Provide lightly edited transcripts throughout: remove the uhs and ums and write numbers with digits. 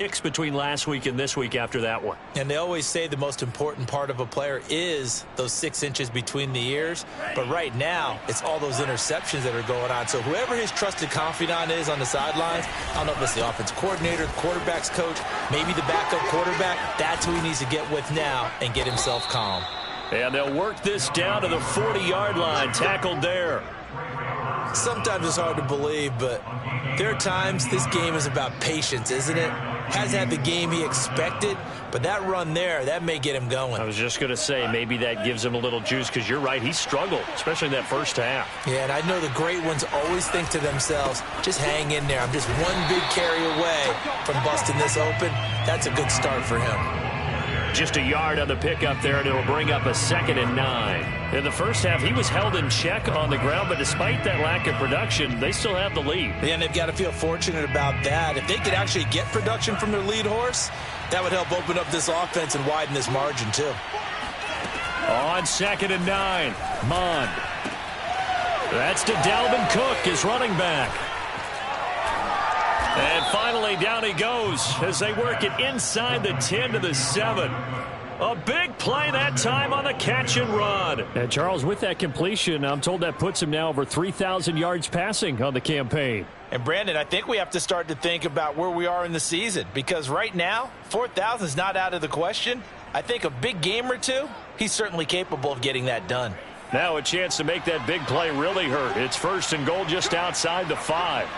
between last week and this week after that one. And they always say the most important part of a player is those 6 inches between the ears. But right now, it's all those interceptions that are going on. So whoever his trusted confidant is on the sidelines, I don't know if it's the offense coordinator, the quarterback's coach, maybe the backup quarterback, that's who he needs to get with now and get himself calm. And they'll work this down to the 40-yard line, tackled there. Sometimes it's hard to believe, but there are times this game is about patience, isn't it? Hasn't had the game he expected, but that run there, that may get him going. I was just going to say, maybe that gives him a little juice, because you're right, he struggled, especially in that first half. Yeah, and I know the great ones always think to themselves, just hang in there. I'm just one big carry away from busting this open. That's a good start for him. Just a yard on the pickup there, and it'll bring up a 2nd and 9. In the first half, he was held in check on the ground, but despite that lack of production, they still have the lead. Yeah, and they've got to feel fortunate about that. If they could actually get production from their lead horse, that would help open up this offense and widen this margin, too. On 2nd and 9, Mond. That's to Dalvin Cook, his running back. And finally, down he goes as they work it inside the 10 to the 7. A big play that time on the catch and run. And Charles, with that completion, I'm told that puts him now over 3,000 yards passing on the campaign. And Brandon, I think we have to start to think about where we are in the season, because right now, 4,000 is not out of the question. I think a big game or two, he's certainly capable of getting that done. Now a chance to make that big play really hurt. It's 1st and goal just outside the 5.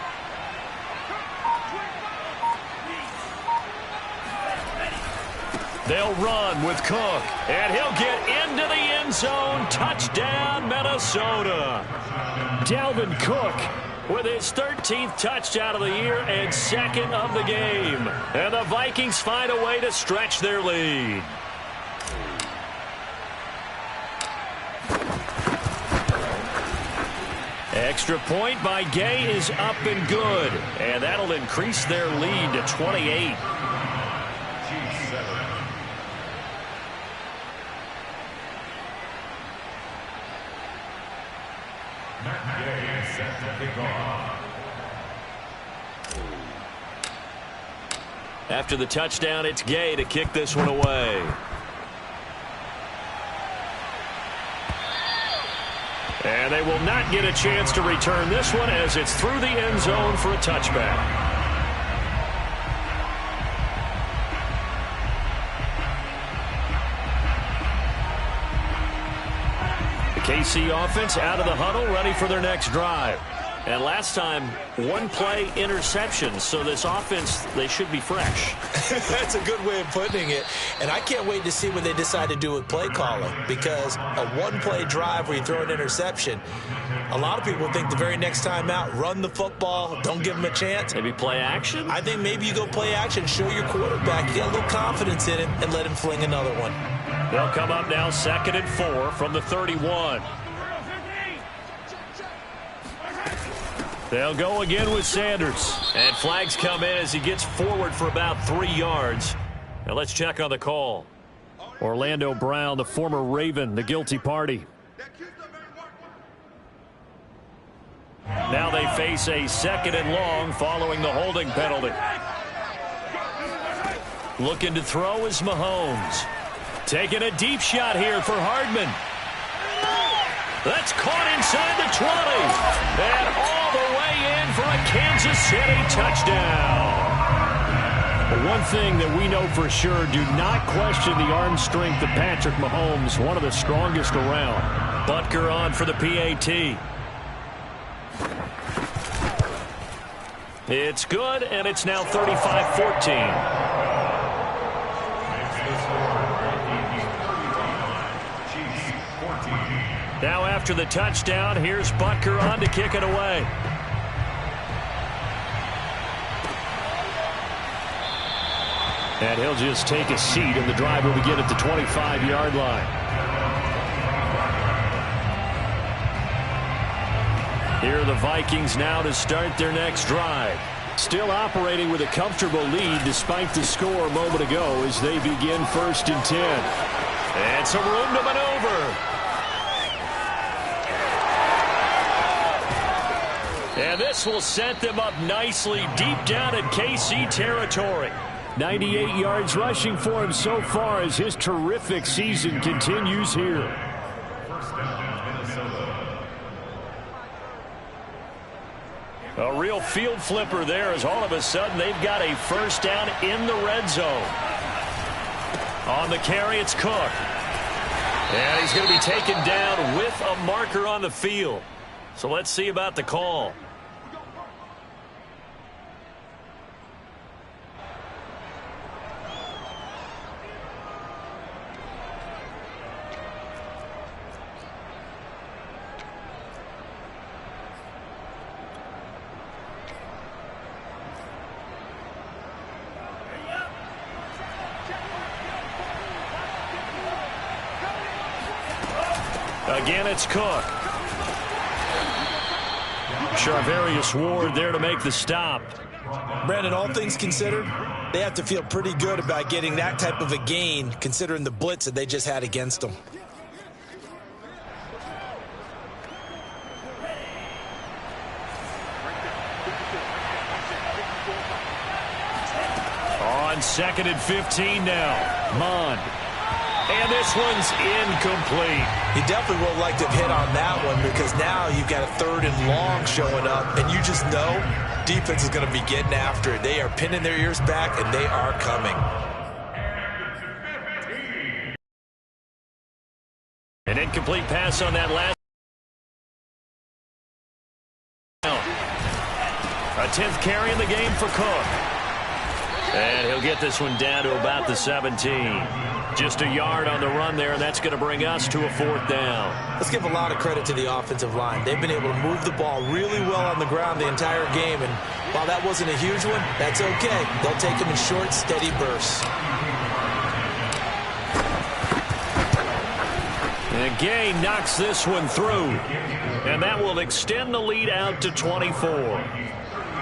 They'll run with Cook, and he'll get into the end zone. Touchdown, Minnesota. Dalvin Cook with his 13th touchdown of the year and 2nd of the game. And the Vikings find a way to stretch their lead. Extra point by Gay is up and good, and that'll increase their lead to 28. After the touchdown, it's Gay to kick this one away. And they will not get a chance to return this one as it's through the end zone for a touchback. The KC offense out of the huddle, ready for their next drive. And last time, 1-play interception. So this offense, they should be fresh. That's a good way of putting it. And I can't wait to see what they decide to do with play calling, because a 1-play drive where you throw an interception, a lot of people think the very next time out, run the football, don't give them a chance. Maybe play action? I think maybe you go play action, show your quarterback, get a little confidence in him, and let him fling another one. They'll come up now 2nd and 4 from the 31. They'll go again with Sanders. And flags come in as he gets forward for about 3 yards. Now let's check on the call. Orlando Brown, the former Raven, the guilty party. Now they face a 2nd and long following the holding penalty. Looking to throw is Mahomes. Taking a deep shot here for Hardman. That's caught inside the 20. And all the way in for a Kansas City touchdown. But one thing that we know for sure, do not question the arm strength of Patrick Mahomes, one of the strongest around. Butker on for the PAT. It's good, and it's now 35-14. Now after the touchdown, here's Butker on to kick it away. And he'll just take a seat, and the drive will begin at the 25-yard line. Here are the Vikings now to start their next drive. Still operating with a comfortable lead despite the score a moment ago as they begin 1st and 10. And some room to maneuver. And this will set them up nicely deep down in KC territory. 98 yards rushing for him so far as his terrific season continues here. A real field flipper there as all of a sudden they've got a first down in the red zone. On the carry, it's Cook. And he's going to be taken down with a marker on the field. So let's see about the call. Again, it's Cook. Charvarius Ward there to make the stop. Brandon, all things considered, they have to feel pretty good about getting that type of a gain, considering the blitz that they just had against them. On 2nd and 15 now. Mond. And this one's incomplete. You definitely would like to have hit on that one because now you've got a 3rd and long showing up, and you just know defense is going to be getting after it. They are pinning their ears back, and they are coming. An incomplete pass on that last. A 10th carry in the game for Cook. And he'll get this one down to about the 17. Just a yard on the run there, and that's going to bring us to a 4th down. Let's give a lot of credit to the offensive line. They've been able to move the ball really well on the ground the entire game, and while that wasn't a huge one, that's okay. They'll take them in short, steady bursts. And Gay knocks this one through, and that will extend the lead out to 24.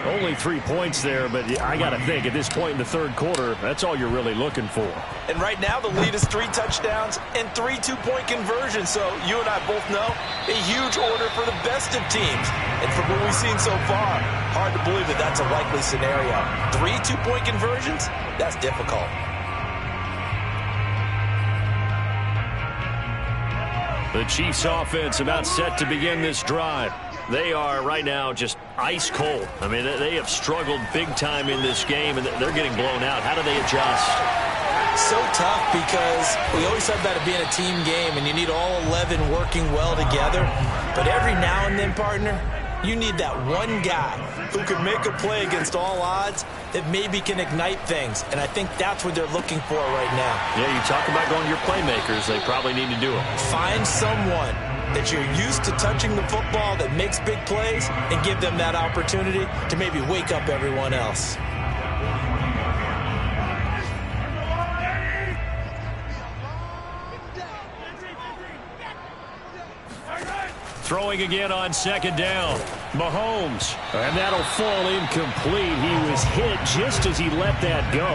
Only 3 points there, but I got to think at this point in the 3rd quarter, that's all you're really looking for. And right now the lead is 3 touchdowns and 3 two-point conversions. So you and I both know a huge order for the best of teams. And from what we've seen so far, hard to believe that that's a likely scenario. 3 two-point conversions? That's difficult. The Chiefs offense about set to begin this drive. They are right now just ice cold. I mean, they have struggled big time in this game, and they're getting blown out. How do they adjust? So tough because we always talk about it being a team game, and you need all 11 working well together. But every now and then, partner, you need that one guy who can make a play against all odds that maybe can ignite things. And I think that's what they're looking for right now. Yeah, you talk about going to your playmakers. They probably need to do it. Find someone that you're used to touching the football that makes big plays and give them that opportunity to maybe wake up everyone else. Throwing again on 2nd down. Mahomes. And that'll fall incomplete. He was hit just as he let that go.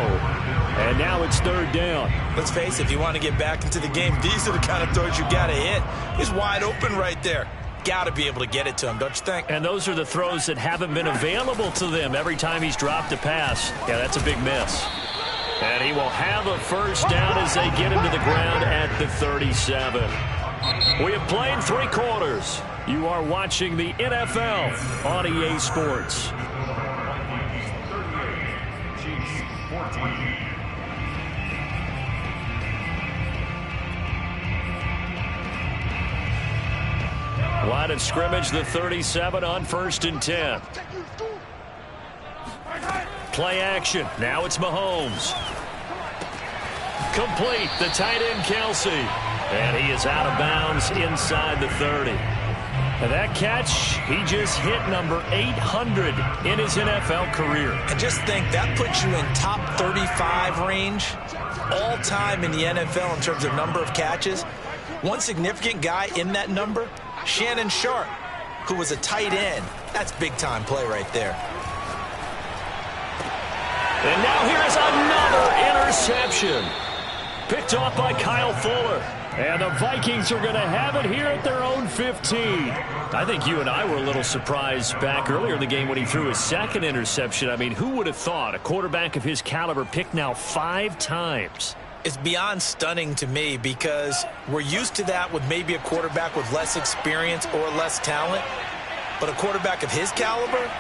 And now it's 3rd down. Let's face it, if you want to get back into the game, these are the kind of throws you got to hit. He's wide open right there. Got to be able to get it to him, don't you think? And those are the throws that haven't been available to them every time he's dropped a pass. Yeah, that's a big miss. And he will have a first down as they get him to the ground at the 37. We have played 3 quarters. You are watching the NFL on EA Sports. Line of scrimmage, the 37 on 1st and 10. Play action. Now it's Mahomes. Complete. The tight end, Kelsey. And he is out of bounds inside the 30. And that catch, he just hit number 800 in his NFL career. And just think, that puts you in top 35 range all time in the NFL in terms of number of catches. One significant guy in that number, Shannon Sharp, who was a tight end. That's big-time play right there. And now here's another interception. Picked off by Kyle Fuller. And the Vikings are going to have it here at their own 15. I think you and I were a little surprised back earlier in the game when he threw his second interception. I mean, who would have thought a quarterback of his caliber picked now 5 times? It's beyond stunning to me because we're used to that with maybe a quarterback with less experience or less talent. But a quarterback of his caliber,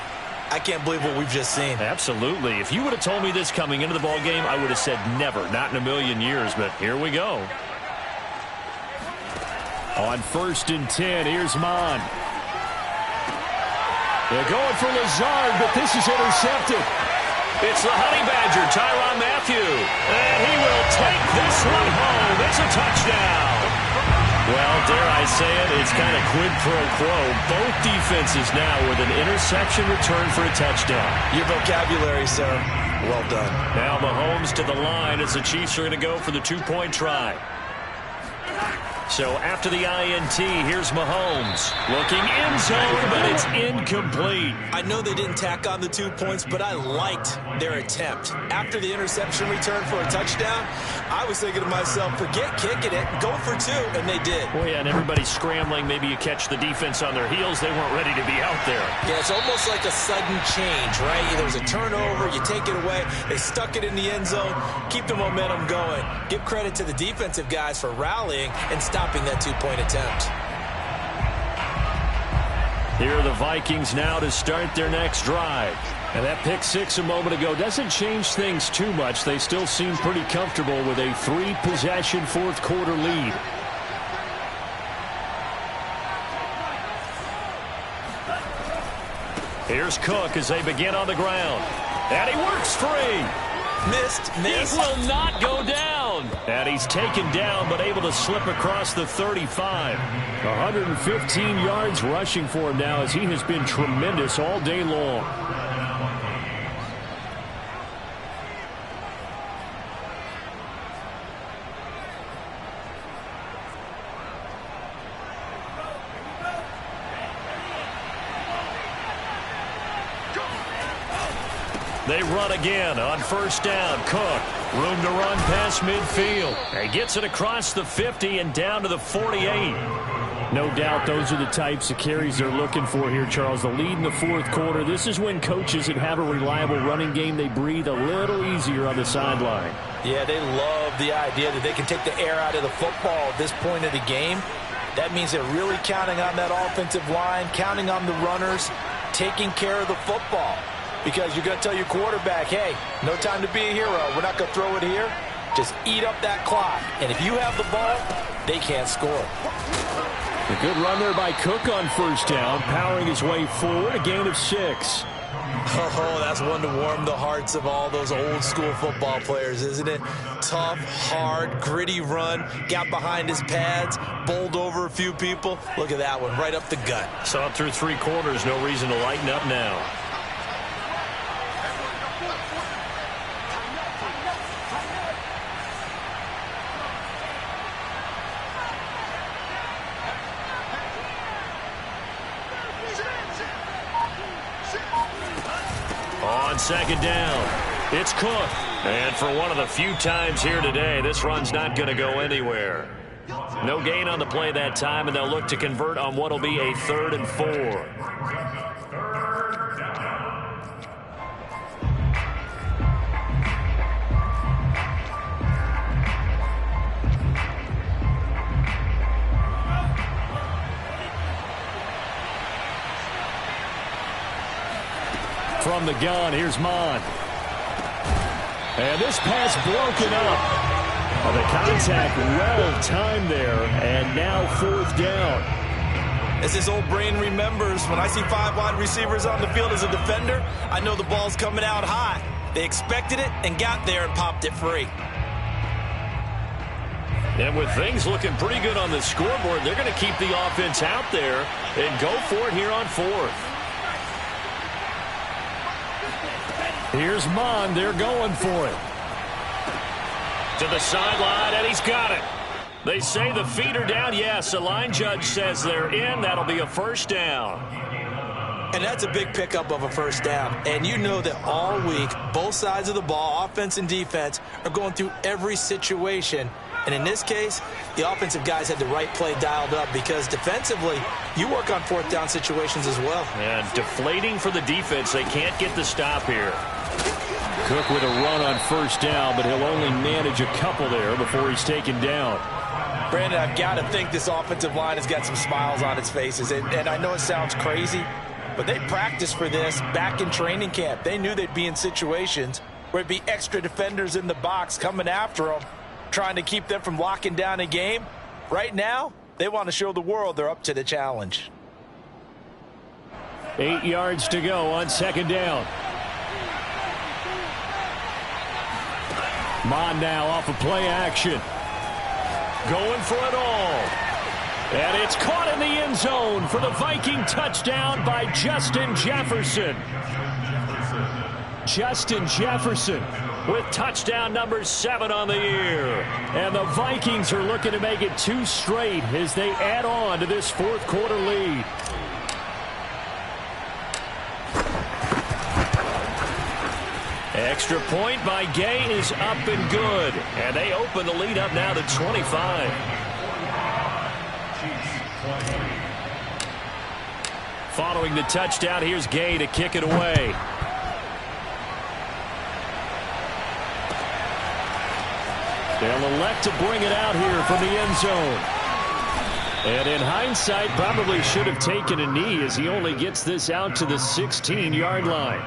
I can't believe what we've just seen. Absolutely. If you would have told me this coming into the ball game, I would have said never, not in a million years. But here we go. On 1st and 10, here's Mon. They're going for Lazard, but this is intercepted. It's the Honey Badger, Tyrann Mathieu. And he will take this one home. It's a touchdown. Well, dare I say it, it's kind of quid pro quo. Both defenses now with an interception return for a touchdown. Your vocabulary, sir. Well done. Now Mahomes to the line as the Chiefs are going to go for the 2-point try. So after the INT, here's Mahomes. Looking end zone, but it's incomplete. I know they didn't tack on the 2 points, but I liked their attempt. After the interception return for a touchdown, I was thinking to myself, forget kicking it, go for 2, and they did. Well, yeah, and everybody's scrambling. Maybe you catch the defense on their heels. They weren't ready to be out there. Yeah, it's almost like a sudden change, right? There was a turnover, you take it away, they stuck it in the end zone, keep the momentum going. Give credit to the defensive guys for rallying and stopping that 2-point attempt. Here are the Vikings now to start their next drive. And that pick 6 a moment ago doesn't change things too much. They still seem pretty comfortable with a 3-possession 4th quarter lead. Here's Cook as they begin on the ground. And he works free. Missed. He will not go down. And he's taken down, but able to slip across the 35. 115 yards rushing for him now as he has been tremendous all day long. They run again on 1st down. Cook, room to run past midfield. He gets it across the 50 and down to the 48. No doubt those are the types of carries they're looking for here, Charles. The lead in the 4th quarter. This is when coaches that have a reliable running game, they breathe a little easier on the sideline. Yeah, they love the idea that they can take the air out of the football at this point of the game. That means they're really counting on that offensive line, counting on the runners, taking care of the football. Because you're going to tell your quarterback, hey, no time to be a hero. We're not going to throw it here. Just eat up that clock. And if you have the ball, they can't score. A good run there by Cook on 1st down, powering his way forward, a gain of 6. Oh, that's one to warm the hearts of all those old school football players, isn't it? Tough, hard, gritty run, got behind his pads, bowled over a few people. Look at that one, right up the gut. Saw it through 3 quarters, no reason to lighten up now. On 2nd down, it's Cook. And for one of the few times here today, this run's not going to go anywhere. No gain on the play that time, and they'll look to convert on what will be a 3rd and 4. From the gun, here's Mon. And this pass broken up. The contact well timed there, and now 4th down. As his old brain remembers, when I see 5 wide receivers on the field as a defender, I know the ball's coming out high. They expected it and got there and popped it free. And with things looking pretty good on the scoreboard, they're going to keep the offense out there and go for it here on 4th. Here's Mon. They're going for it. To the sideline, and he's got it. They say the feet are down. Yes, the line judge says they're in. That'll be a 1st down. And that's a big pickup of a first down. And you know that all week, both sides of the ball, offense and defense, are going through every situation. And in this case, the offensive guys had the right play dialed up because defensively, you work on fourth down situations as well. And deflating for the defense. They can't get the stop here. Cook with a run on first down, but he'll only manage a couple there before he's taken down. Brandon, I've got to think this offensive line has got some smiles on its faces. And I know it sounds crazy, but they practiced for this back in training camp. They knew they'd be in situations where it'd be extra defenders in the box coming after them, trying to keep them from locking down a game. Right now, they want to show the world they're up to the challenge. 8 yards to go on second down. Mon now off of play action. Going for it all. And it's caught in the end zone for the Viking touchdown by Justin Jefferson. Justin Jefferson with touchdown number 7 on the year. And the Vikings are looking to make it 2 straight as they add on to this fourth quarter lead. Extra point by Gay is up and good. And they open the lead up now to 25. Following the touchdown, here's Gay to kick it away. They'll elect to bring it out here from the end zone. And in hindsight, probably should have taken a knee as he only gets this out to the 16-yard line.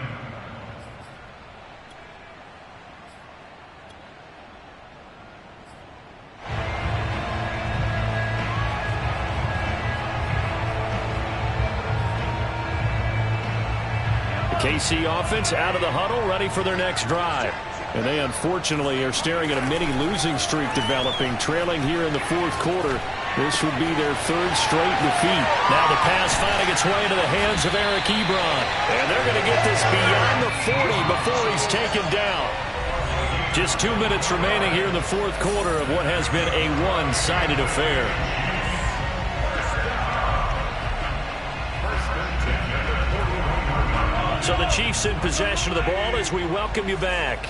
KC offense out of the huddle, ready for their next drive. And they unfortunately are staring at a mini losing streak developing, trailing here in the fourth quarter. This would be their 3rd straight defeat. Now the pass finding its way into the hands of Eric Ebron. And they're going to get this beyond the 40 before he's taken down. Just 2 minutes remaining here in the fourth quarter of what has been a one-sided affair. So the Chiefs in possession of the ball as we welcome you back.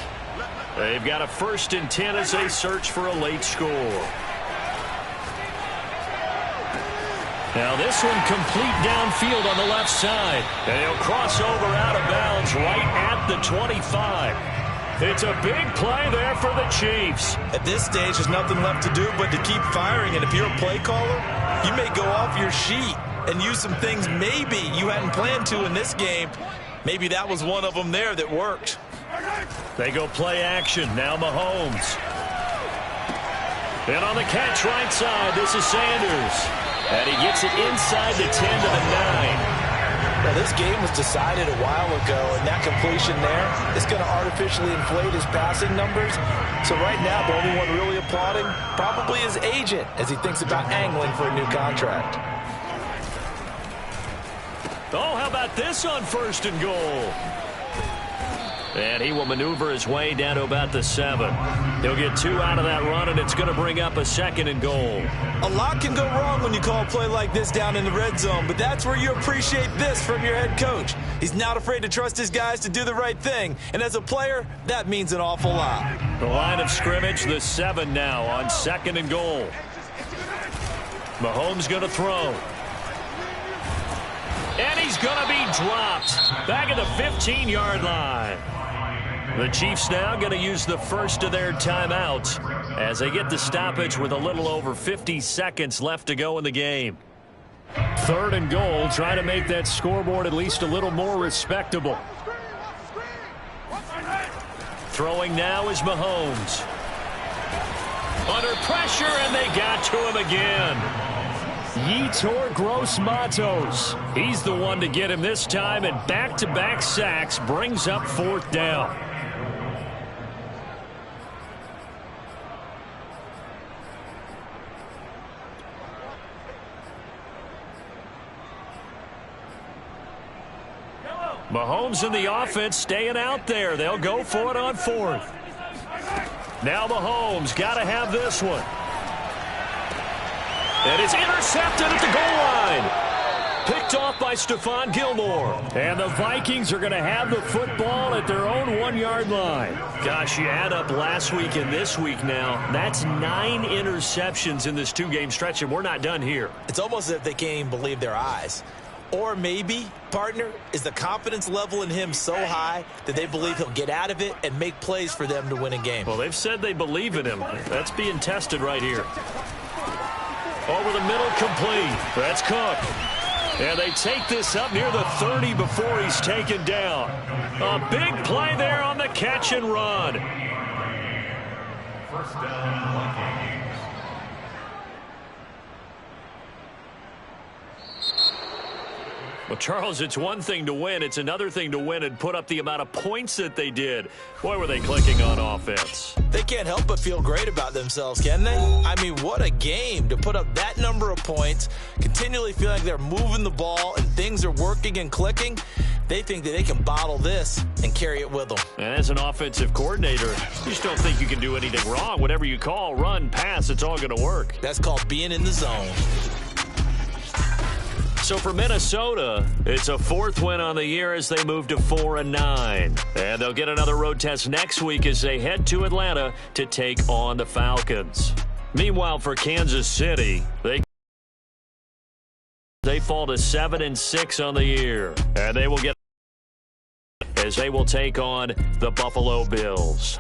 They've got a 1st and 10 as they search for a late score. Now this one complete downfield on the left side. And he'll cross over out of bounds right at the 25. It's a big play there for the Chiefs. At this stage, there's nothing left to do but to keep firing. And if you're a play caller, you may go off your sheet and use some things maybe you hadn't planned to in this game. Maybe that was one of them there that worked. They go play action. Now Mahomes. And on the catch right side, this is Sanders. And he gets it inside the 10 to the 9. Well, this game was decided a while ago, and that completion there is going to artificially inflate his passing numbers. So right now, the only one really applauding probably his agent as he thinks about angling for a new contract. Oh, how about this on 1st and goal? And he will maneuver his way down to about the 7. He'll get 2 out of that run, and it's going to bring up a 2nd and goal. A lot can go wrong when you call a play like this down in the red zone, but that's where you appreciate this from your head coach. He's not afraid to trust his guys to do the right thing, and as a player, that means an awful lot. The line of scrimmage, the 7 now on 2nd and goal. Mahomes going to throw. And he's going to be dropped back at the 15-yard line. The Chiefs now going to use the first of their timeouts as they get the stoppage with a little over 50 seconds left to go in the game. 3rd and goal, trying to make that scoreboard at least a little more respectable. Throwing now is Mahomes. Under pressure, and they got to him again. Yetur Gross-Matos. He's the one to get him this time, and back-to-back sacks brings up 4th down. Mahomes and the offense staying out there. They'll go for it on 4th. Now Mahomes got to have this one. And it's intercepted at the goal line. Picked off by Stephon Gilmore. And the Vikings are going to have the football at their own 1-yard line. Gosh, you add up last week and this week now, that's 9 interceptions in this 2-game stretch, and we're not done here. It's almost as if they can't even believe their eyes. Or maybe, partner, is the confidence level in him so high that they believe he'll get out of it and make plays for them to win a game. Well, they've said they believe in him. That's being tested right here. Over the middle, complete. That's Cook. And they take this up near the 30 before he's taken down. A big play there on the catch and run. First down, Vikings. Well, Charles, it's one thing to win. It's another thing to win and put up the amount of points that they did. Boy, were they clicking on offense. They can't help but feel great about themselves, can they? I mean, what a game to put up that number of points, continually feel like they're moving the ball and things are working and clicking. They think that they can bottle this and carry it with them. And as an offensive coordinator, you just don't think you can do anything wrong. Whatever you call, run, pass, it's all going to work. That's called being in the zone. So for Minnesota, it's a 4th win on the year as they move to 4-9. And they'll get another road test next week as they head to Atlanta to take on the Falcons. Meanwhile, for Kansas City, they fall to 7-6 on the year. And they will get as they will take on the Buffalo Bills.